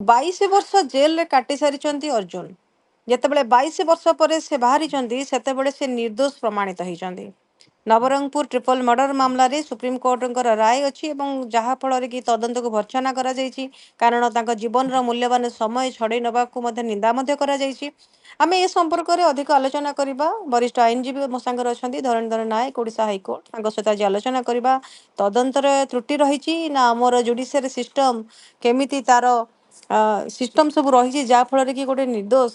22 ବର୍ଷ ଜେଲରେ କାଟି ସାରିଛନ୍ତି ଅର୍ଜୁନ। ଯେତେବେଳେ 22 ବର୍ଷ ପରେ ସେ ବାହାରିଛନ୍ତି ସେତେବେଳେ ସେ ନିର୍ଦ୍ଦୋଷ ପ୍ରମାଣିତ ହେଇଛନ୍ତି। ନବରଙ୍ଗପୁର ଟ୍ରିପଲ ମର୍ଡର ମାମଲାରେ ସୁପ୍ରିମକୋର୍ଟଙ୍କର ରାୟ ଅଛି ଏବଂ ଯାହାଫଳରେ କି ତଦନ୍ତକୁ ଭର୍ତ୍ସନା କରାଯାଇଛି, କାରଣ ତାଙ୍କ ଜୀବନର ମୂଲ୍ୟବାନ ସମୟ ଛଡ଼େଇ ନେବାକୁ ମଧ୍ୟ ନିନ୍ଦା ମଧ୍ୟ କରାଯାଇଛି। ଆମେ ଏ ସମ୍ପର୍କରେ ଅଧିକ ଆଲୋଚନା କରିବା। ବରିଷ୍ଠ ଆଇନଜୀବୀ ମୋ ସାଙ୍ଗରେ ଅଛନ୍ତି ଧରଣୀଧର ନାୟକ, ଓଡ଼ିଶା ହାଇକୋର୍ଟ। ତାଙ୍କ ସହିତ ଆଜି ଆଲୋଚନା କରିବା ତଦନ୍ତରେ ତ୍ରୁଟି ରହିଛି ନା ଆମର ଜୁଡ଼ିସିଆରୀ ସିଷ୍ଟମ କେମିତି ତାର ସିଷ୍ଟମ ସବୁ ରହିଛି ଯାହାଫଳରେ କି ଗୋଟେ ନିର୍ଦ୍ଦୋଷ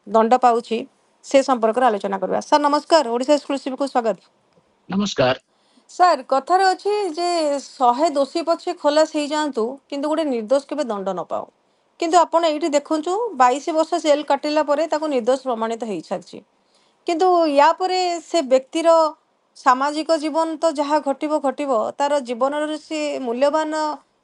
ଦଣ୍ଡ ପାଉଛି, ସେ ସମ୍ପର୍କରେ ଆଲୋଚନା କରିବା। ସାର୍ ନମସ୍କାର, ଓଡ଼ିଶା ଏକ୍ସକ୍ଲୁସିଭକୁ ସ୍ୱାଗତ। ନମସ୍କାର ସାର୍, କଥାରେ ଅଛି ଯେ 100 ଦୋଷୀ ପଛେ ଖଲାସ ହେଇଯାଆନ୍ତୁ କିନ୍ତୁ ଗୋଟେ ନିର୍ଦ୍ଦୋଷ କେବେ ଦଣ୍ଡ ନ ପାଉ। କିନ୍ତୁ ଆପଣ ଏଇଠି ଦେଖନ୍ତୁ 22 ବର୍ଷ ଜେଲ୍ କାଟିଲା ପରେ ତାକୁ ନିର୍ଦ୍ଦୋଷ ପ୍ରମାଣିତ ହେଇସାରିଛି। କିନ୍ତୁ ୟା ପରେ ସେ ବ୍ୟକ୍ତିର ସାମାଜିକ ଜୀବନ ତ ଯାହା ଘଟିବ ଘଟିବ, ତାର ଜୀବନରେ ସେ ମୂଲ୍ୟବାନ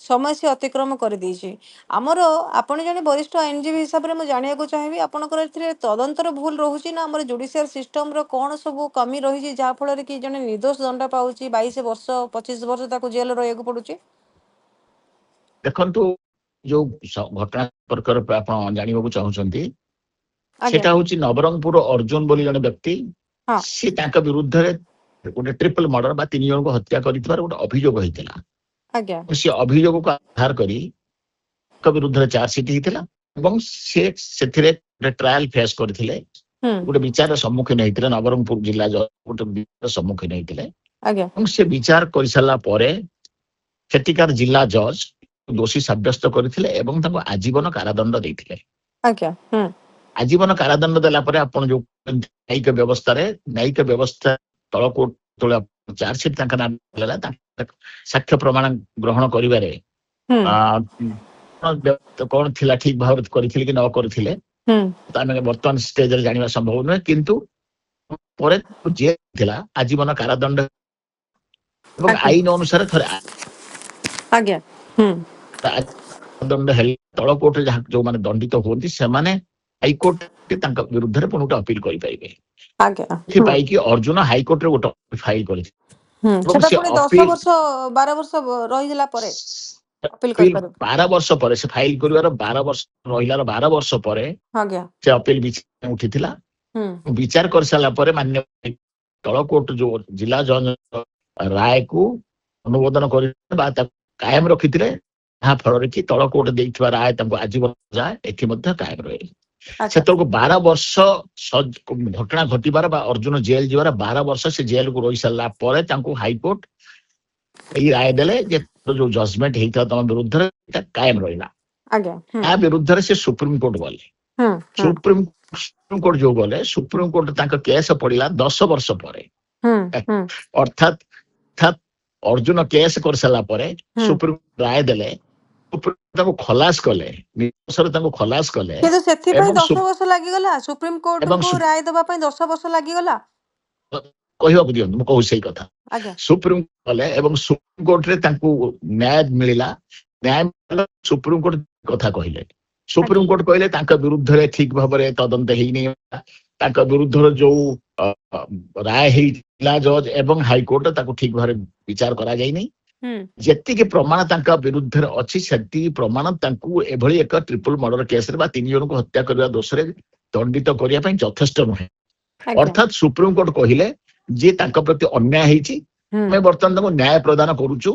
ସମୟ ସେ ଅତିକ୍ରମ କରିଦେଇଛି। ଆମର ଆପଣ ଜଣେ ବରିଷ୍ଠ ଆଇନଜୀବୀ ହିସାବରେ ମୁଁ ଜାଣିବାକୁ ଚାହିଁବି ଆପଣଙ୍କର ଏଥିରେ ତଦନ୍ତର ଭୁଲ ରହୁଛି ନା ଆମର ଜୁଡ଼ିସିଆଲ ସିଷ୍ଟମର କ'ଣ ସବୁ କମି ରହିଛି ଯାହାଫଳରେ କି ଜଣେ ନିର୍ଦ୍ଦୋଷ ଦଣ୍ଡ ପାଉଛି 22 ବର୍ଷ 25 ବର୍ଷ ତାକୁ ଜେଲ ରହିବାକୁ ପଡୁଛି? ଦେଖନ୍ତୁ, ଯୋଉ ଘଟଣା ସମ୍ପର୍କରେ ଆପଣ ଜାଣିବାକୁ ଚାହୁଁଛନ୍ତି ଆଜ୍ଞା ସେଟା ହଉଛି ନବରଙ୍ଗପୁର ଅର୍ଜୁନ ବୋଲି ଜଣେ ବ୍ୟକ୍ତି। ହଁ ସେ ତାଙ୍କ ବିରୁଦ୍ଧରେ ଗୋଟେ ଟ୍ରିପଲ ମର୍ଡର ବା 3 ଜଣଙ୍କୁ ହତ୍ୟା କରିଥିବାର ଗୋଟେ ଅଭିଯୋଗ ହେଇଥିଲା। ଆଜ୍ଞା ସେ ଅଭିଯୋଗକୁ ଆଧାର କରି ତାଙ୍କ ବିରୁଦ୍ଧରେ ଚାର୍ଜସିଟ୍ ହେଇଥିଲା ଏବଂ ସେ ସେଥିରେ ଗୋଟେ ଟ୍ରାଏଲ ଫେସ୍ କରିଥିଲେ, ହୁଁ ଗୋଟେ ବିଚାରର ସମ୍ମୁଖୀନ ହେଇଥିଲେ। ନବରଙ୍ଗପୁର ଜିଲ୍ଲା ଜଜ୍ ଗୋଟେ ବିଚାରର ସମ୍ମୁଖୀନ ହେଇଥିଲେ ଆଜ୍ଞା ଏବଂ ସେ ବିଚାର କରିସାରିଲା ପରେ ସେଠିକାର ଜିଲ୍ଲା ଜଜ୍ ଦୋଷୀ ସାବ୍ୟସ୍ତ କରିଥିଲେ ଏବଂ ତାଙ୍କୁ ଆଜୀବନ କାରାଦଣ୍ଡ ଦେଇଥିଲେ। ଆଜ୍ଞା ହୁଁ ଆଜୀବନ କାରାଦଣ୍ଡ ଦେଲା ପରେ ଆପଣ ଯୋଉ ନ୍ୟାୟିକ ବ୍ୟବସ୍ଥା ତଳକୁ ଚାର୍ଜସିଟ୍ ତାଙ୍କ ନାଁ ହେଲା, ସାକ୍ଷ୍ୟ ପ୍ରମାଣ ଗ୍ରହଣ କରିବାରେ ହୁଁ କଣ ଥିଲା, ଠିକ ଭାବରେ କରିଥିଲେ କି ନ କରିଥିଲେ ହୁଁ ଆମେ ବର୍ତ୍ତମାନ ଷ୍ଟେଜରେ ଜାଣିବା ସମ୍ଭବ ନୁହେଁ। କିନ୍ତୁ ପରେ ଜେଲ୍ ଥିଲା, ଆଜୀବନ କାରାଦଣ୍ଡ ଏବଂ ଆଜ୍ଞା ଆଇନ ଅନୁସାରେ ଥରେ ଆଜ୍ଞା ହୁଁ ଦଣ୍ଡ ହେଲେ ତଳ କୋର୍ଟରେ ଯୋଉମାନେ ଦଣ୍ଡିତ ହୁଅନ୍ତି ସେମାନେ ହାଇକୋର୍ଟ ତାଙ୍କ ବିରୁଦ୍ଧରେ ପୁଣି ଗୋଟେ ଅପିଲ କରିପାରିବେ। ଆଜ୍ଞା ଏଥିପାଇଁ କି ଅର୍ଜୁନ ହାଇକୋର୍ଟରେ ଗୋଟେ ଫାଇଲ କରିଥିଲେ ଏବଂ ସେଟା ସେ ପୁଣି 10 ଅପିଲ ବର୍ଷ 12 ବର୍ଷ ରହିଲା ପରେ ଅପିଲ 12 କରିପାରିବୁ। ବର୍ଷ ପରେ ସେ ଫାଇଲ କରିବାର 12 ବର୍ଷ ରହିଲାର 12 ବର୍ଷ ପରେ ଆଜ୍ଞା ସେ ଅପିଲ ବିଚାର ଉଠିଥିଲା। ହୁଁ ବିଚାର କରିସାରିଲା ପରେ ମାନ୍ୟ ତଳ କୋର୍ଟ ଯୋଉ ଜିଲ୍ଲା ଜଜ୍ ରାୟକୁ ଅନୁମୋଦନ କରି ବା ତାକୁ କାୟମ ରଖିଥିଲେ, ଯାହା ଫଳରେ କି ତଳ କୋର୍ଟ ଦେଇଥିବା ରାୟ ତାଙ୍କୁ ଆଜୀବନ ଯାଏ ଏଠି ମଧ୍ୟ କାୟମ ରହେ। ଆଚ୍ଛା ସେତେବେଳକୁ 12 ବର୍ଷ ଘଟଣା ଘଟିବାର ବା ଅର୍ଜୁନ ଜେଲ ଯିବାର 12 ବର୍ଷ ସେ ଜେଲକୁ ରହି ସାରିଲା ପରେ ତାଙ୍କୁ ହାଇକୋର୍ଟ ଏଇ ରାୟ ଦେଲେ ଯେ ଯୋଉ ଜଜମେଣ୍ଟ ହେଇଥିଲା ତମ ବିରୁଦ୍ଧରେ ଏଟା କାୟମ ରହିଲା। ଆଜ୍ଞା ତା ବିରୁଦ୍ଧରେ ସେ ସୁପ୍ରିମକୋର୍ଟ ଗଲେ। ସୁପ୍ରିମକୋର୍ଟ ଯୋଉ ଗଲେ, ସୁପ୍ରିମକୋର୍ଟ ତାଙ୍କ କେସ୍ ପଡିଲା 10 ବର୍ଷ ପରେ। ଅର୍ଥାତ୍ ଅର୍ଜୁନ କେସ୍ କରିସାରିଲା ପରେ ସୁପ୍ରିମକୋର୍ଟ ରାୟ ଦେଲେ, ତାଙ୍କୁ ଖଲାସ କଲେ, ନିର୍ଦ୍ଦୋଷରେ ତାଙ୍କୁ ଖଲାସ କଲେ। କିନ୍ତୁ ସେଥିପାଇଁ ଏବଂ 10 ବର୍ଷ ଲାଗିଗଲା, ସୁପ୍ରିମକୋର୍ଟଙ୍କୁ ରାୟ ଦେବା ପାଇଁ 10 ବର୍ଷ ଲାଗିଗଲା। କହିବାକୁ ଦିଅନ୍ତୁ, ମୁଁ କହୁଛି ସେଇ କଥା। ଆଜ୍ଞା ସୁପ୍ରିମକୋର୍ଟ ଗଲେ ଏବଂ ସୁପ୍ରିମକୋର୍ଟରେ ତାଙ୍କୁ ନ୍ୟାୟ ମିଳିଲା। ନ୍ୟାୟ ସୁପ୍ରିମକୋର୍ଟ କଥା କହିଲେ। ସୁପ୍ରିମକୋର୍ଟ କହିଲେ ତାଙ୍କ ବିରୁଦ୍ଧରେ ଠିକ ଭାବରେ ତଦନ୍ତ ହେଇନି, ତାଙ୍କ ବିରୁଦ୍ଧରେ ଯୋଉ ରାୟ ହେଇଥିଲା ଜଜ୍ ଏବଂ ହାଇକୋର୍ଟ ତାକୁ ଠିକ ଭାବରେ ବିଚାର କରାଯାଇନି। ଯେତିକି ପ୍ରମାଣ ତାଙ୍କ ବିରୁଦ୍ଧରେ ଅଛି ସେତିକି ପ୍ରମାଣ ତାଙ୍କୁ ଏଭଳି ଏକ ଟ୍ରିପଲ ମର୍ଡର କେସରେ ବା 3 ଜଣଙ୍କୁ ହତ୍ୟା କରିବା ଦୋଷରେ ଦଣ୍ଡିତ କରିବା ପାଇଁ ଯଥେଷ୍ଟ ନୁହେଁ। ଅର୍ଥାତ୍ ସୁପ୍ରିମକୋର୍ଟ କହିଲେ ଯେ ତାଙ୍କ ପ୍ରତି ଅନ୍ୟାୟ ହେଇଛି, ଆମେ ବର୍ତ୍ତମାନ ତାଙ୍କୁ ନ୍ୟାୟ ପ୍ରଦାନ କରୁଛୁ।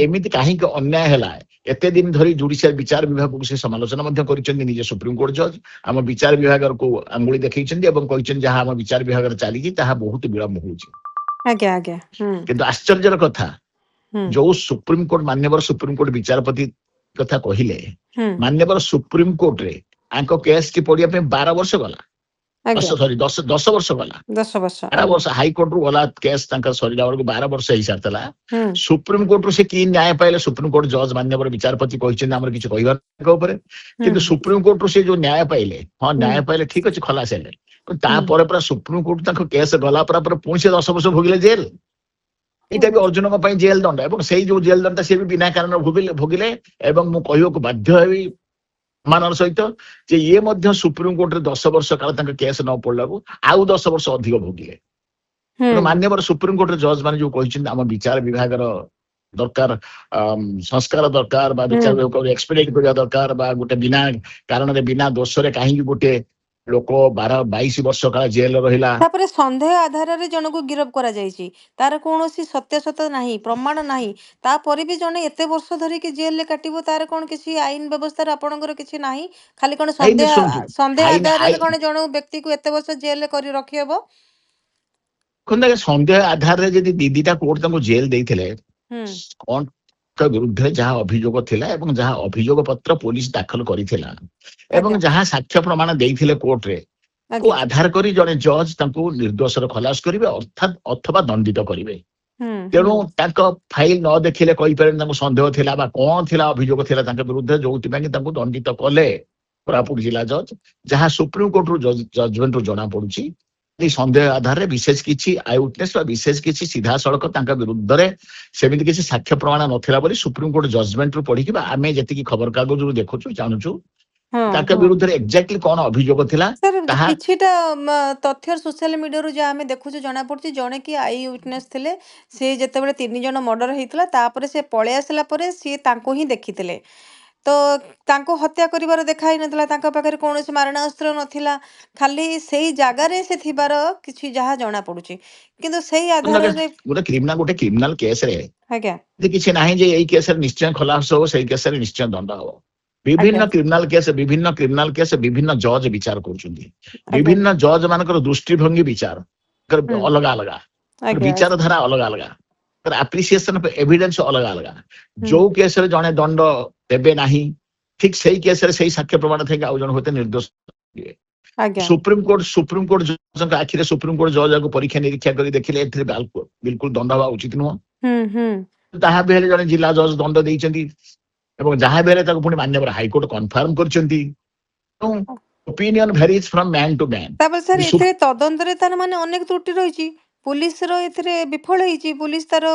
ଏମିତି କାହିଁକି ଅନ୍ୟାୟ ହେଲା, ଏତେ ଦିନ ଧରି ଜୁଡିସିଆଲ ବିଚାର ବିଭାଗକୁ ସେ ସମାଲୋଚନା ମଧ୍ୟ କରିଛନ୍ତି। ନିଜେ ସୁପ୍ରିମକୋର୍ଟ ଜଜ୍ ଆମ ବିଚାର ବିଭାଗକୁ ଆଙ୍ଗୁଳି ଦେଖେଇଛନ୍ତି ଏବଂ କହିଛନ୍ତି ଯାହା ଆମ ବିଚାର ବିଭାଗରେ ଚାଲିଛି ତାହା ବହୁତ ବିଳମ୍ବ ହଉଛି। କିନ୍ତୁ ଆଶ୍ଚର୍ଯ୍ୟର କଥା, ଯୋଉ ସୁପ୍ରିମକୋର୍ଟ ମାନ୍ୟବର ସୁପ୍ରିମକୋର୍ଟ ବିଚାରପତି କଥା କହିଲେ, ମାନ୍ୟବର ସୁପ୍ରିମକୋର୍ଟରେ ଆଙ୍କ କେସ୍ ଟି ପଢିବା ପାଇଁ 12 ବର୍ଷ ଗଲା। 10 ବର୍ଷ ଗଲା। 12 ବର୍ଷ ହାଇକୋର୍ଟରୁ ଗଲା କେସ୍ ତାଙ୍କର ସରିଲା ବେଳକୁ 12 ବର୍ଷ ହେଇସାରିଥିଲା। ସୁପ୍ରିମକୋର୍ଟରୁ ସେ କି ନ୍ୟାୟ ପାଇଲେ? ସୁପ୍ରିମକୋର୍ଟ ଜଜ୍ ମାନ୍ୟବର ବିଚାରପତି କହିଛନ୍ତି ଆମର କିଛି କହିବାର ଉପରେ, କିନ୍ତୁ ସୁପ୍ରିମକୋର୍ଟରୁ ସେ ଯୋଉ ନ୍ୟାୟ ପାଇଲେ, ହଁ ନ୍ୟାୟ ପାଇଲେ ଠିକ ଅଛି, ଖଲାସ ହେଲେ। ତାପରେ ପୁରା ସୁପ୍ରିମକୋର୍ଟ ତାଙ୍କ କେସ୍ ଗଲା ପରେ ପୁଣି ସେ 10 ବର୍ଷ ଭୋଗିଲେ ଜେଲ। ଏଇଟା ବି ଅର୍ଜୁନଙ୍କ ପାଇଁ ଜେଲ ଦଣ୍ଡ ଏବଂ ସେଇ ଯୋଉ ଜେଲ ଦଣ୍ଡଟା ସେ ବି ବିନା କାରଣ ଭୋଗିଲେ। ଏବଂ ମୁଁ କହିବାକୁ ବାଧ୍ୟ ହେବି ମାନର ସହିତ ଯେ ଇଏ ମଧ୍ୟ ସୁପ୍ରିମକୋର୍ଟରେ 10 ବର୍ଷ କାଳ ତାଙ୍କ କେସ୍ ନ ପଡିଲାକୁ ଆଉ 10 ବର୍ଷ ଅଧିକ ଭୋଗିଲେ। ମାନ୍ୟବର ସୁପ୍ରିମକୋର୍ଟର ଜଜ୍ ମାନେ ଯୋଉ କହିଛନ୍ତି ଆମ ବିଚାର ବିଭାଗର ଦରକାର ସଂସ୍କାର ଦରକାର ବା ବିଚାର ଏକ୍ସପେଡିଟ୍ କରିବା ଦରକାର ବା ଗୋଟେ ବିନା କାରଣରେ ବିନା ଦୋଷରେ କାହିଁକି ଗୋଟେ ଲୋକ 22 ବର୍ଷ କାଳ ଜେଲରେ ରହିଲା। ତାପରେ ସନ୍ଦେହ ଆଧାରରେ ଜଣକୁ ଗିରଫ କରାଯାଇଛି, ତାର କୌଣସି ସତ୍ୟାସତ୍ୟ ନାହିଁ, ପ୍ରମାଣ ନାହିଁ, ତାପରେ ବି ଜଣେ ଏତେ ବର୍ଷ ଧରିକି ଜେଲରେ କାଟିବ, ତାର କଣ କିଛି ଆଇନ ବ୍ୟବସ୍ଥାରେ ଆପଣଙ୍କର କିଛି ନାହିଁ? ଖାଲି କଣ ଆଇନ ସନ୍ଦେହ ଶୁଣନ୍ତୁ ସନ୍ଦେହ ଆଇନ ଆଧାରରେ ଆଇନ କଣ ଜଣେ ବ୍ୟକ୍ତିକୁ ଏତେ ବର୍ଷ ଜେଲରେ କରି ରଖିହବ? ସନ୍ଦେହ ଆଧାରରେ ଯଦି ଦିଟା କୋର୍ଟ ତାଙ୍କୁ ଜେଲ ଦେଇଥିଲେ, ହୁଁ କଣ ବିରୁଦ୍ଧରେ ଯାହା ଅଭିଯୋଗ ଥିଲା ଏବଂ ଯାହା ଅଭିଯୋଗ ପତ୍ର ପୋଲିସ ଦାଖଲ କରିଥିଲା ଏବଂ ଆଜ୍ଞା ଯାହା ସାକ୍ଷ୍ୟ ପ୍ରମାଣ ଦେଇଥିଲେ କୋର୍ଟରେ, କୁ ଆଜ୍ଞା ଆଧାର କରି ଜଣେ ଜଜ ତାଙ୍କୁ ନିର୍ଦ୍ଦୋଷର ଖଲାସ କରିବେ ଅର୍ଥାତ୍ ଅଥବା ଦଣ୍ଡିତ କରିବେ। ହୁଁ ତେଣୁ ହୁଁ ତାଙ୍କ ଫାଇଲ ନ ଦେଖିଲେ କହିପାରେନି ତାଙ୍କୁ ସନ୍ଦେହ ଥିଲା ବା କଣ ଥିଲା ଅଭିଯୋଗ ଥିଲା ତାଙ୍କ ବିରୁଦ୍ଧରେ, ଯୋଉଥିପାଇଁ କି ତାଙ୍କୁ ଦଣ୍ଡିତ କଲେ କୋରାପୁଟ ଜିଲ୍ଲା ଜଜ। ଯାହା ସୁପ୍ରିମକୋର୍ଟରୁ ଜଜମେଣ୍ଟରୁ ଜଣା ପଡୁଛି, এই ସନ୍ଦେହ ଆଧାରରେ ବିଶେଷ କିଛି ଆଇ ୱିଟନେସ୍ ବା ବିଶେଷ କିଛି ସିଧାସଳଖ ତାଙ୍କ ବିରୁଦ୍ଧରେ ସେମିତି କିଛି ସାକ୍ଷ୍ୟ ପ୍ରମାଣ ନଥିଲା ବୋଲି ସୁପ୍ରିମକୋର୍ଟ ଜଜମେଣ୍ଟରୁ ପଢିକି ବା ଆମେ ଯେତିକି ଖବର କାଗଜରୁ ଦେଖୁଛୁ ଜାଣୁଛୁ ହଁ ତାଙ୍କ ହଁ ବିରୁଦ୍ଧରେ ଏକ୍ଜାକ୍ଟଲି କଣ ଅଭିଯୋଗ ଥିଲା ସାର୍, ତାହା କିଛିଟା ତଥ୍ୟ ସୋସିଆଲ ମିଡ଼ିଆରୁ ଯାହା ଆମେ ଦେଖୁଛୁ ଜଣାପଡ଼ୁଛି, ଜଣେ କି ଆଇ ୱିଟନେସ୍ ଥିଲେ, ସେ ଯେତେବେଳେ 3 ଜଣ ମର୍ଡର ହେଇଥିଲା ତାପରେ ସେ ପଳେଇ ଆସିଲା ପରେ ସିଏ ତାଙ୍କୁ ହିଁ ଦେଖିଥିଲେ। ତ ତାଙ୍କୁ ହତ୍ୟା କରିବାର ଦେଖା ହେଇନଥିଲା, ତାଙ୍କ ପାଖରେ କୌଣସି ମାରଣାସ୍ତ୍ର ନଥିଲା, ଖାଲି ସେଇ ଜାଗାରେ ସେ ଥିବାର କିଛି ଯାହା ଜଣାପଡ଼ୁଛି, କିନ୍ତୁ ସେଇ ଆଧାରରେ ଗୋଟେ କ୍ରିମିନାଲ କେସରେ ଆଜ୍ଞା କିଛି ନାହିଁ ଯେ ଏଇ କେସରେ ନିଶ୍ଚୟ ଖଲାସ ହବ, ସେଇ କେସରେ ନିଶ୍ଚୟ ଦଣ୍ଡ ହବ। ଆଜ୍ଞା ବିଭିନ୍ନ କ୍ରିମିନାଲ କେସ ବିଭିନ୍ନ ଜଜ ବିଚାର କରୁଛନ୍ତି, ଆଜ୍ଞା ବିଭିନ୍ନ ଜଜ ମାନଙ୍କର ଦୃଷ୍ଟିଭଙ୍ଗୀ ବିଚାର ହୁଁ ଅଲଗା ଅଲଗା, ଆଜ୍ଞା ବିଚାରଧାରା ଅଲଗା ଅଲଗା, ଆପ୍ରିସିଏସନ ଅଫ ଏଭିଡେନ୍ସ ଅଲଗା ଅଲଗା। ହୁଁ ଯୋଉ କେସରେ ଜଣେ ଦଣ୍ଡ ଦେବେ ନାହିଁ, ଠିକ ସେଇ କେସରେ ସେଇ ସାକ୍ଷ୍ୟ ପ୍ରମାଣ ଥାଇକି ଆଉ ଜଣେ ହୁଏତ ନିର୍ଦ୍ଦୋଷ। ଆଜ୍ଞା ସୁପ୍ରିମକୋର୍ଟ ଜଜଙ୍କ ଆଖିରେ ସୁପ୍ରିମକୋର୍ଟ ଜଜ ଆକୁ ପରୀକ୍ଷା ନିରୀକ୍ଷା କରି ଦେଖିଲେ ଏଥିରେ ବିଲକୁଲ ଦଣ୍ଡ ହବା ଉଚିତ ନୁହଁ। ହୁଁ ହୁଁ ତାହା ବି ହେଲେ ଜଣେ ଜିଲ୍ଲା ଜଜ ଦଣ୍ଡ ଦେଇଛନ୍ତି ଏବଂ ଯାହା ବି ହେଲେ ତାକୁ ପୁଣି ମାନ୍ୟବର ହାଇକୋର୍ଟ କନଫର୍ମ କରିଛନ୍ତି। Opinion varies from man to man. ତାପରେ ସାର୍, ଏଥିରେ ତଦନ୍ତରେ ତାର ମାନେ ଅନେକ ତ୍ରୁଟି ରହିଛି, ପୁଲିସର ଏଥିରେ ବିଫଳ ହେଇଛି, ପୁଲିସ ତାର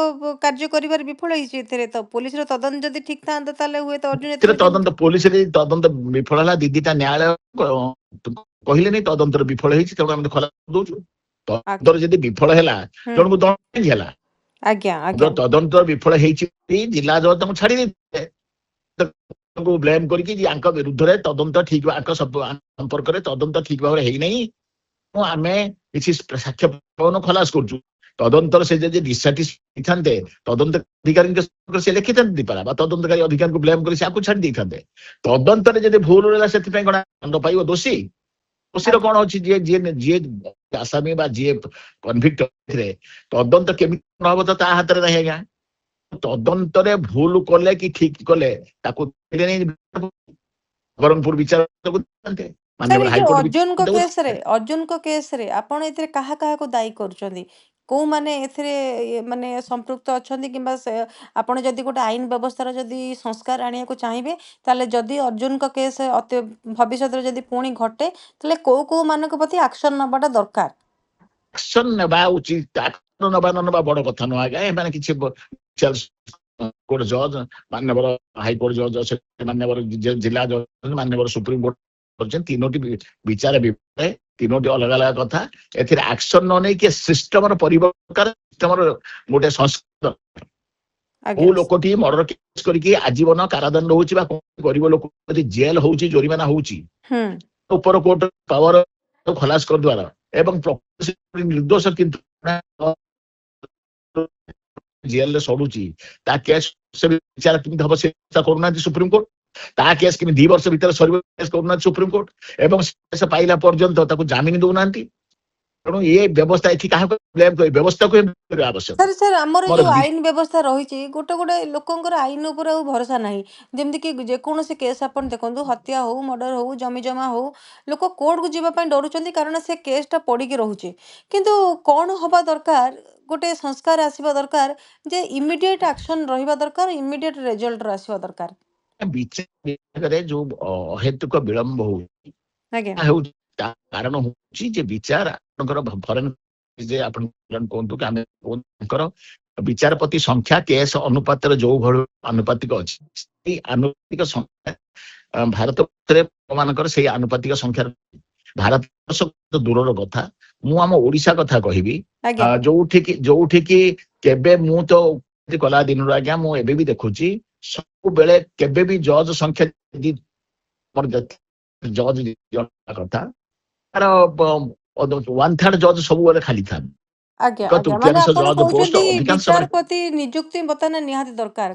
କାର୍ଯ୍ୟ କରିବାରେ ବିଫଳ ହେଇଛି। ଏଥିରେ ତ ପୁଲିସର ତଦନ୍ତ ଯଦି ଠିକ ଥାନ୍ତା ତାହେଲେ ହୁଏତ ଅର୍ଜୁନ ଏଥିରେ ଯେମିତି ପୋଲିସରେ ତଦନ୍ତ ବିଫଳ ହେଲା, ଦିଦିଟା ନ୍ୟାୟାଳୟ କହିଲେନି ତଦନ୍ତର ବିଫଳ ହେଇଛି, ତେଣୁ ଆମେ ଖଲାସ ଦଉଛୁ। ତଦନ୍ତର ଯଦି ବିଫଳ ହେଲା ହୁଁ ଜଣକୁ ଦଣ୍ଡ କାହିଁକି ହେଲା? ଆଜ୍ଞା ଆଜ୍ଞା ତଦନ୍ତ ବିଫଳ ହେଇଛି, ଜିଲ୍ଲା ଜଜ ତାଙ୍କୁ ଛାଡି ଦେଇଥିଲେ ତାଙ୍କୁ ବ୍ଲେମ କରିକି ଆଙ୍କ ବିରୁଦ୍ଧରେ ତଦନ୍ତ ଠିକ ଆଙ୍କ ସମ୍ପର୍କରେ ତଦନ୍ତ ଠିକ ଭାବରେ ହେଇନାହିଁ, ଆମେ କିଛି ସାକ୍ଷ୍ୟ ପ୍ରମାଣ ଖଲାସ କରୁଛୁ। ତଦନ୍ତର ସେ ଯଦି ଡିସାଟିସ୍ଫାଇ ହେଇଥାନ୍ତେ ତଦନ୍ତ ଅଧିକାରୀଙ୍କ ସେ ଲେଖିଥାନ୍ତି ପାରା ବା ତଦନ୍ତକାରୀ ଅଧିକାରୀଙ୍କୁ ବ୍ଲେମ କରି ସେ ଆକୁ ଛାଡି ଦେଇଥାନ୍ତେ। ତଦନ୍ତରେ ଯଦି ଭୁଲ ହେଲା ସେଥିପାଇଁ କଣ ଦଣ୍ଡ ପାଇବ ଦୋଷୀ? ଦୋଷୀର ଆଜ୍ଞା କଣ ଅଛି? ଯିଏ ଯିଏ ଯିଏ ଆସାମୀ ବା ଯିଏ କନଭିକ୍ଟ ଥିଲେ, ତଦନ୍ତ କେମିତି ହବ ତ ତା ହାତରେ ନାହିଁ ଆଜ୍ଞା। ତଦନ୍ତରେ ଭୁଲ କଲେ କି ଠିକ କଲେ ତାକୁ ବରଂପୁର ବିଚାର ସାର୍, ମାନ୍ୟବର ଏଇ ଯୋଉ ହାଇକୋର୍ଟ ଅର୍ଜୁନଙ୍କ କେସରେ ଆପଣ ଏଥିରେ କାହା କାହାକୁ ଦାୟୀ କରୁଛନ୍ତି? କୋଉମାନେ ଏଥିରେ ମାନେ ସମ୍ପୃକ୍ତ ଅଛନ୍ତି, କିମ୍ବା ଆପଣ ଯଦି ଗୋଟେ ଆଇନ ବ୍ୟବସ୍ଥାର ଯଦି ସଂସ୍କାର ଆଣିବାକୁ ଚାହିଁବେ, ତାହେଲେ ଯଦି ଅର୍ଜୁନଙ୍କ କେସ୍ ଭବିଷ୍ୟତରେ ଯଦି ପୁଣି ଘଟେ, ତାହେଲେ କୋଉ କୋଉ ମାନଙ୍କ ପ୍ରତି ଆକ୍ସନ ନେବାଟା ଦରକାର? ଆକ୍ସନ ନେବା ଉଚିତ, ଆକ୍ସନ ନେବା ନ ନେବା ବଡ କଥା ନୁହଁ ଆଜ୍ଞା। ଏମାନେ କିଛି କୋର୍ଟ ଜଜ, ମାନ୍ୟବର ହାଇକୋର୍ଟ ଜଜ, ମାନ୍ୟବର ଜିଲ୍ଲା ଜଜ, ମାନ୍ୟବର ସୁପ୍ରିମକୋର୍ଟ କରିଛନ୍ତି, ତିନୋଟି ବିଚାର ବିଭାଗ, ତିନୋଟି ଅଲଗା ଅଲଗା କଥା। ଏଥିରେ ଆକ୍ସନ ନ ନେଇକି ସିଷ୍ଟମର ପରିବର୍ତ୍ତନ, ସିଷ୍ଟମର ଗୋଟେ ସଂସ୍କାର। କୋଉ ଆଜ୍ଞା ଲୋକଟି ମର୍ଡର କେସ୍ କରିକି ଆଜୀବନ କାରାଦଣ୍ଡ ହଉଛି ବା ଗରିବ ଲୋକ ଯଦି ଜେଲ ହଉଛି, ଜୋରିମାନା ହଉଛି, ହୁଁ ଉପର କୋର୍ଟ ପାୱାର ଖଲାସ କରିଦେବାର ଏବଂ ନିର୍ଦ୍ଦୋଷ କିନ୍ତୁ ଜେଲରେ ସଢୁଛି, ତା କେସ୍ ବିଚାର କେମିତି ହବ ସେ କରୁନାହାନ୍ତି ସୁପ୍ରିମକୋର୍ଟ। ତା କେସ୍ କେମିତି 2 ବର୍ଷ ଭିତରେ ସରିବ କରୁନାହାନ୍ତି ସୁପ୍ରିମକୋର୍ଟ ଏବଂ କେସ୍ ପାଇଲା ପର୍ଯ୍ୟନ୍ତ ତାକୁ ଜାମିନ ଦଉନାହାନ୍ତି। ତେଣୁ ଏ ବ୍ୟବସ୍ଥା ଏଠି କାହାକୁ ବ୍ଲେମ କରିବେ? ବ୍ୟବସ୍ଥାକୁ ଆବଶ୍ୟକ। ସାର୍, ଆମର ମୋର ଯୋଉ ଆଇନ ବ୍ୟବସ୍ଥା ରହିଛି, ଗୋଟେ ଗୋଟେ ଲୋକଙ୍କର ଆଇନ ଉପରେ ଆଉ ଭରସା ନାହିଁ। ଯେମିତିକି ଯେକୌଣସି କେସ୍ ଆପଣ ଦେଖନ୍ତୁ, ହତ୍ୟା ହଉ, ମର୍ଡର ହଉ, ଜମିଜମା ହଉ, ଲୋକ କୋର୍ଟକୁ ଯିବା ପାଇଁ ଡରୁଛନ୍ତି, କାରଣ ସେ କେସ୍ଟା ପଡ଼ିକି ରହୁଛି। କିନ୍ତୁ କ'ଣ ହବା ଦରକାର, ଗୋଟେ ସଂସ୍କାର ଆସିବା ଦରକାର ଯେ ଇମିଡିଏଟ୍ ଆକ୍ସନ ରହିବା ଦରକାର, ଇମିଡିଏଟ୍ ରେଜଲ୍ଟ ଆସିବା ଦରକାର। ବିଚାର ବିଭାଗରେ ଯୋଉ ଅହେତୁକ ବିଳମ୍ବ ହଉଛି, ଆଜ୍ଞା ତା କାରଣ ହଉଛି ଯେ ବିଚାର ଆପଣଙ୍କର ଫରେନ ଯେ ଆପଣ କୁହନ୍ତୁ କି ଆମେ ତାଙ୍କର ବିଚାରପତି ସଂଖ୍ୟା କେସ୍ ଅନୁପାତରେ ଯୋଉ ଭଳି ଆନୁପାତିକ ଅଛି, ସେଇ ଆନୁପାତିକ ସଂଖ୍ୟା ଭାରତରେ ମାନଙ୍କର ସେଇ ଆନୁପାତିକ ସଂଖ୍ୟା। ଭାରତ ଦୂରର କଥା, ମୁଁ ଆମ ଓଡିଶା କଥା କହିବି, ଆଜ୍ଞା ଯୋଉଠିକି କେବେ ମୁଁ ତ କଲା ଦିନରୁ ଆଜ୍ଞା ମୁଁ ଏବେ ବି ଦେଖୁଛି ସବୁବେଳେ କେବେ ବି ଜଜ୍ ସଂଖ୍ୟା ଯଦି ଜଜ୍ କଥା ତାର 1/3 ଜଜ୍ ସବୁବେଳେ ଖାଲି ଥାନ୍ତି। ଆଜ୍ଞା ଏକ ଆଜ୍ଞା ମାନେ ତୃତୀୟାଂଶ ଆପଣ ଜଜ୍ ପୋଷ୍ଟ କହୁଛନ୍ତି ଅଧିକାଂଶ ସମୟରେ ବିଚାରପତି ନିଯୁକ୍ତି ବର୍ତ୍ତମାନ ନିହାତି ଦରକାର।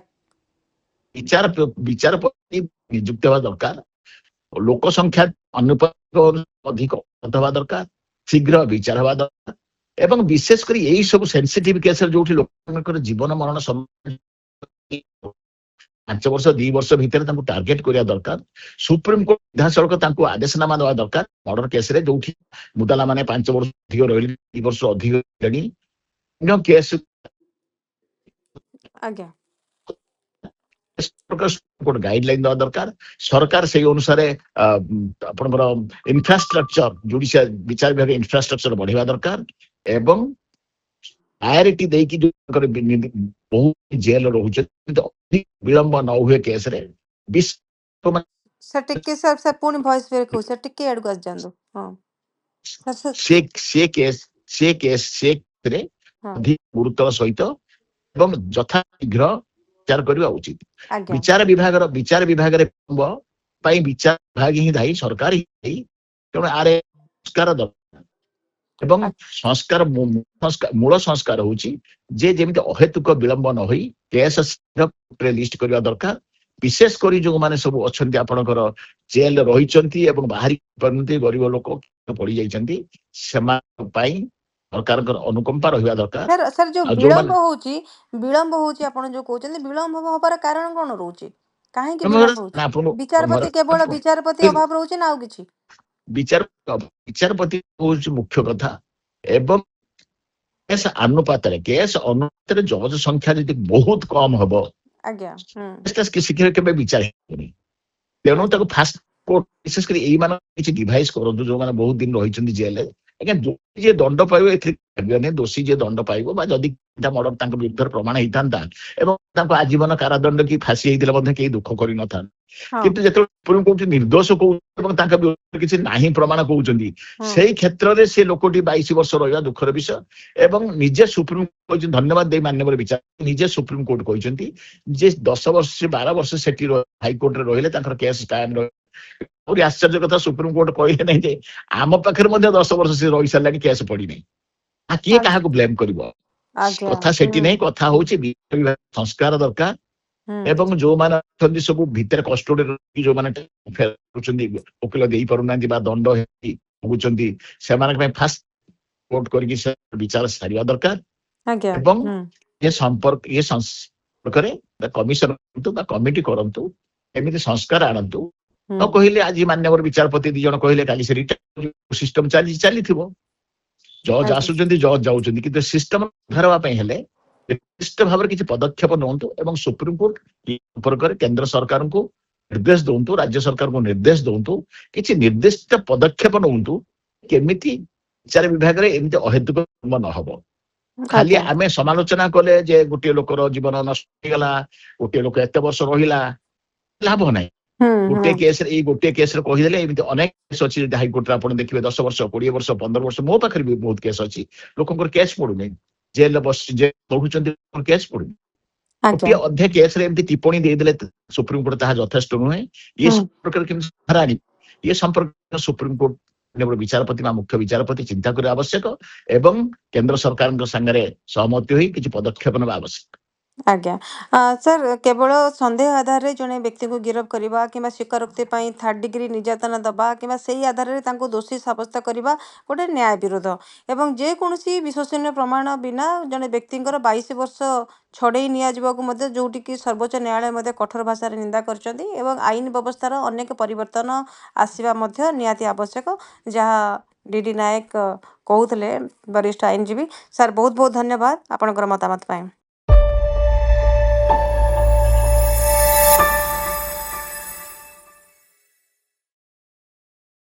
ବିଚାରପତି ନିଯୁକ୍ତ ହେବା ଦରକାର। ଲୋକ ସଂଖ୍ୟା ଅନୁପାତ ଅଧିକ ହେବା ଦରକାର। ଶୀଘ୍ର ବିଚାର ହେବା ଦରକାର ଏବଂ ବିଶେଷ କରି ଏଇ ସବୁ ସେନ୍ସିଟିଭ କେସରେ ଯୋଉଠି ଲୋକମାନଙ୍କର ଜୀବନ ମରଣ 5 ବର୍ଷ 2 ବର୍ଷ ଭିତରେ ତାଙ୍କୁ ଟାର୍ଗେଟ କରିବା ଦରକାର। ସୁପ୍ରିମକୋର୍ଟ ସିଧାସଳଖ ତାଙ୍କୁ ଆଦେଶନାମା ଦେବା ଦରକାର। ମର୍ଡର କେସରେ ଯୋଉଠି ମୁଦାଲା ମାନେ 5 ବର୍ଷ ଅଧିକ ରହିଲେ 2 ବର୍ଷ ଅଧିକ ହେଲେଣି ଅନ୍ୟ କେସ୍ ଆଜ୍ଞା ଗୋଟେ ଗାଇଡଲାଇନ ଦେବା ଦରକାର। ସରକାର ସେଇ ଅନୁସାରେ ଆପଣଙ୍କର ଇନଫ୍ରାଷ୍ଟ୍ରକ୍ଚର ଜୁଡିସିଆଲ ବିଚାର ବିଭାଗ ଇନଫ୍ରାଷ୍ଟ୍ରକ୍ଚର ବଢେଇବା ଦରକାର ଏବଂ ପ୍ରାୟୋରିଟି ଦେଇକି ବହୁତ ଜେଲ ରହୁଛନ୍ତି ବିଳମ୍ବ ନ ହୁଏ କେସରେ ସାର୍ ଟିକେ ସାର୍ ପୁଣି ଭଏସ ବ୍ରେକ୍ ହଉଛି ସାର୍ ଟିକେ ଆଡକୁ ଆସିଯାଆନ୍ତୁ। ହଁ ସାର୍ ସେ କେସରେ ହଁ ଅଧିକ ଗୁରୁତ୍ୱର ସହିତ ଏବଂ ଯଥାଶୀଘ୍ର ବିଚାର କରିବା ଉଚିତ। ଆଜ୍ଞା ବିଚାର ବିଭାଗରେ ପାଇଁ ବିଚାର ବିଭାଗ ହିଁ ଦାୟୀ, ସରକାର ହିଁ ଦାୟୀ। ତେଣୁ ଆରେ ସଂସ୍କାର ଦରକାର ଏବଂ ମୂଳ ସଂସ୍କାର ହଉଛି ଯେ ଯେମିତି ଅହେତୁକ ବିଳମ୍ବ ନ ହୋଇ କେସ୍ ଶୀଘ୍ର ଲିଷ୍ଟ କରିବା ଦରକାର। ବିଶେଷ କରି ଯୋଉମାନେ ସବୁ ଅଛନ୍ତି ଆପଣଙ୍କର ଜେଲରେ ରହିଛନ୍ତି ଏବଂ ବାହାରି ପାରୁନାହାନ୍ତି, ଗରିବ ଲୋକ ପଡିଯାଇଛନ୍ତି, ସେମାନଙ୍କ ପାଇଁ ସରକାରଙ୍କର ଅନୁକମ୍ପା ରହିବା ଦରକାର। ସାର୍ ସାର୍ ଯୋଉ ଆଉ ଯୋଉମାନେ ବିଳମ୍ବ ହଉଛି ଆପଣ ଯୋଉ କହୁଛନ୍ତି ବିଳମ୍ବ ହବାର କାରଣ କଣ ରହୁଛି? କାହିଁକି ବିଳମ୍ବ ହଉଛି? ବିଚାରପତି କେବଳ ବିଚାରପତି ଅଭାବ ରହୁଛି ନା ଆଉ କିଛି? ବିଚାରପତି ହଉଛି ମୁଖ୍ୟ କଥା ଏବଂ କେସ୍ ଅନୁପାତରେ ଜଜ୍ ସଂଖ୍ୟା ଯଦି ବହୁତ କମ ହବ ଆଜ୍ଞା ଶୀଘ୍ର କେବେ ବିଚାର ହେବନି। ତେଣୁ ଆଜ୍ଞା ତାକୁ ଫାଷ୍ଟ କୋର୍ଟ ବିଶେଷ କରି ଏଇମାନେ କିଛି ଡିଭାଇସ୍ କରନ୍ତୁ ଯୋଉମାନେ ବହୁତ ଦିନ ରହିଛନ୍ତି ଜେଲରେ। ଆଜ୍ଞା ଦୋଷୀ ଯିଏ ଦଣ୍ଡ ପାଇବ ଏଥିରେ ଭାବିବାନି, ଦୋଷୀ ଯିଏ ଦଣ୍ଡ ପାଇବ ବା ଯଦି ମର୍ଡର ତାଙ୍କ ବିରୁଦ୍ଧରେ ପ୍ରମାଣ ହେଇଥାନ୍ତା ଏବଂ ତାଙ୍କୁ ଆଜୀବନ କାରାଦଣ୍ଡ କି ଫାଶୀ ହେଇଥିଲେ ମଧ୍ୟ କେହି ଦୁଃଖ କରିନଥାନ୍ତି। ହଁ କିନ୍ତୁ ଯେତେବେଳେ ସୁପ୍ରିମକୋର୍ଟ ନିର୍ଦ୍ଦୋଷ କହୁଛନ୍ତି ଏବଂ ତାଙ୍କ ବିରୁଦ୍ଧରେ କିଛି ନାହିଁ ପ୍ରମାଣ କହୁଛନ୍ତି, ହଁ ସେଇ କ୍ଷେତ୍ରରେ ସେ ଲୋକଟି 22 ବର୍ଷ ରହିବା ଦୁଃଖର ବିଷୟ। ଏବଂ ନିଜେ ସୁପ୍ରିମକୋର୍ଟ କହିଛନ୍ତି, ଧନ୍ୟବାଦ ଦେଇ ମାନ୍ୟବର ବିଚାର ନିଜେ ସୁପ୍ରିମକୋର୍ଟ କହିଛନ୍ତି ଯେ 10 ବର୍ଷ 12 ବର୍ଷ ସେଠି ହାଇକୋର୍ଟରେ ରହିଲେ ତାଙ୍କର କେସ୍ କାୟମ ରହିବ। ଆହୁରି ଆଶ୍ଚର୍ଯ୍ୟ କଥା ସୁପ୍ରିମକୋର୍ଟ କହିଲେ ନାହିଁ ଯେ ଆମ ପାଖରେ ମଧ୍ୟ 10 ବର୍ଷ ସେ ରହି ସାରିଲାଣି, କେସ୍ ପଡିନାହିଁ। କିଏ ଆଜ୍ଞା କାହାକୁ ବ୍ଲେମ କରିବ? ଆଜ୍ଞା କଥା ସେଠି ନାହିଁ, କଥା ହଉଛି ସଂସ୍କାର ଦରକାର ଏବଂ ଯୋଉମାନେ ଅଛନ୍ତି ସବୁ ଭିତରେ କଷ୍ଟୋଡିରେ ଯୋଉମାନେ କରୁଛନ୍ତି, ଓକିଲ ଦେଇପାରୁନାହାନ୍ତି ବା ଦଣ୍ଡ ଭୋଗୁଛନ୍ତି, ସେମାନଙ୍କ ପାଇଁ ଫାଷ୍ଟ କୋର୍ଟ କରିକି ବିଚାର ସାରିବା ଦରକାର ଆଜ୍ଞା ଏବଂ ଏ ସମ୍ପର୍କରେ କମିଶନ କରନ୍ତୁ ବା କମିଟି କରନ୍ତୁ, ଏମିତି ସଂସ୍କାର ଆଣନ୍ତୁ। ନ କହିଲେ ଆଜି ମାନ୍ୟବର ବିଚାରପତି 2 ଜଣ କହିଲେ କାଲି ସେ ସିଷ୍ଟମ ଚାଲିଥିବ। ଜଜ୍ ଆସୁଛନ୍ତି, ଜଜ୍ ଯାଉଛନ୍ତି, କିନ୍ତୁ ସିଷ୍ଟମ ସୁଧାର ହେବା ପାଇଁ ହେଲେ ନିର୍ଦ୍ଦିଷ୍ଟ ଭାବରେ କିଛି ପଦକ୍ଷେପ ନିଅନ୍ତୁ ଏବଂ ସୁପ୍ରିମକୋର୍ଟ ଏ ସମ୍ପର୍କରେ କେନ୍ଦ୍ର ସରକାରଙ୍କୁ ନିର୍ଦ୍ଦେଶ ଦିଅନ୍ତୁ, ରାଜ୍ୟ ସରକାରଙ୍କୁ ନିର୍ଦ୍ଦେଶ ଦିଅନ୍ତୁ, କିଛି ନିର୍ଦ୍ଦିଷ୍ଟ ପଦକ୍ଷେପ ନିଅନ୍ତୁ କେମିତି ବିଚାର ବିଭାଗରେ ଏମିତି ଅହେତୁକ ନ ହବ। ଖାଲି ଆଜ୍ଞା ଆମେ ସମାଲୋଚନା କଲେ ଯେ ଗୋଟିଏ ଲୋକର ଜୀବନ ନଷ୍ଟ ହେଇଗଲା, ଗୋଟିଏ ଲୋକ ଏତେ ବର୍ଷ ରହିଲା, ଲାଭ ନାହିଁ। ଗୋଟିଏ କେସରେ କହିଦେଲେ ଏମିତି ଅନେକ କେସ୍ ଅଛି ହାଇକୋର୍ଟରେ ଆପଣ ଦେଖିବେ 10 ବର୍ଷ 20 ବର୍ଷ 15 ବର୍ଷ। ମୋ ପାଖରେ ବି ବହୁତ କେସ୍ ଅଛି, ଲୋକଙ୍କର କେସ୍ ପଡୁନାହିଁ, ଜେଲରେ ରହୁଛନ୍ତି, କେସ୍ ପଡୁନି। ଆଜ୍ଞା ଗୋଟିଏ ଅଧେ କେସରେ ଏମିତି ଟିପ୍ପଣୀ ଦେଇଦେଲେ ସୁପ୍ରିମକୋର୍ଟ ତାହା ଯଥେଷ୍ଟ ନୁହେଁ। ଏ ସମ୍ପର୍କରେ କେମିତି ସୁଧାର ଆଣିବ, ଏ ସମ୍ପର୍କରେ ସୁପ୍ରିମକୋର୍ଟ ବିଚାରପତି ବା ମୁଖ୍ୟ ବିଚାରପତି ଚିନ୍ତା କରିବା ଆବଶ୍ୟକ ଏବଂ କେନ୍ଦ୍ର ସରକାରଙ୍କ ସାଙ୍ଗରେ ସହମତି ହୋଇ କିଛି ପଦକ୍ଷେପ ନେବା ଆବଶ୍ୟକ। ଆଜ୍ଞା ସାର୍ କେବଳ ସନ୍ଦେହ ଆଧାରରେ ଜଣେ ବ୍ୟକ୍ତିକୁ ଗିରଫ କରିବା କିମ୍ବା ସ୍ୱୀକାରୋକ୍ତି ପାଇଁ 3rd ଡିଗ୍ରୀ ନିର୍ଯାତନା ଦେବା କିମ୍ବା ସେହି ଆଧାରରେ ତାଙ୍କୁ ଦୋଷୀ ସାବ୍ୟସ୍ତ କରିବା ଗୋଟେ ନ୍ୟାୟ ବିରୋଧ ଏବଂ ଯେକୌଣସି ବିଶ୍ୱସନୀୟ ପ୍ରମାଣ ବିନା ଜଣେ ବ୍ୟକ୍ତିଙ୍କର 22 ବର୍ଷ ଛଡ଼େଇ ନିଆଯିବାକୁ ମଧ୍ୟ ଯେଉଁଠିକି ସର୍ବୋଚ୍ଚ ନ୍ୟାୟାଳୟ ମଧ୍ୟ କଠୋର ଭାଷାରେ ନିନ୍ଦା କରିଛନ୍ତି ଏବଂ ଆଇନ ବ୍ୟବସ୍ଥାର ଅନେକ ପରିବର୍ତ୍ତନ ଆସିବା ମଧ୍ୟ ନିହାତି ଆବଶ୍ୟକ, ଯାହା ଡିଡି ନାୟକ କହୁଥିଲେ, ବରିଷ୍ଠ ଆଇନଜୀବୀ। ସାର୍ ବହୁତ ବହୁତ ଧନ୍ୟବାଦ ଆପଣଙ୍କର ମତାମତ ପାଇଁ।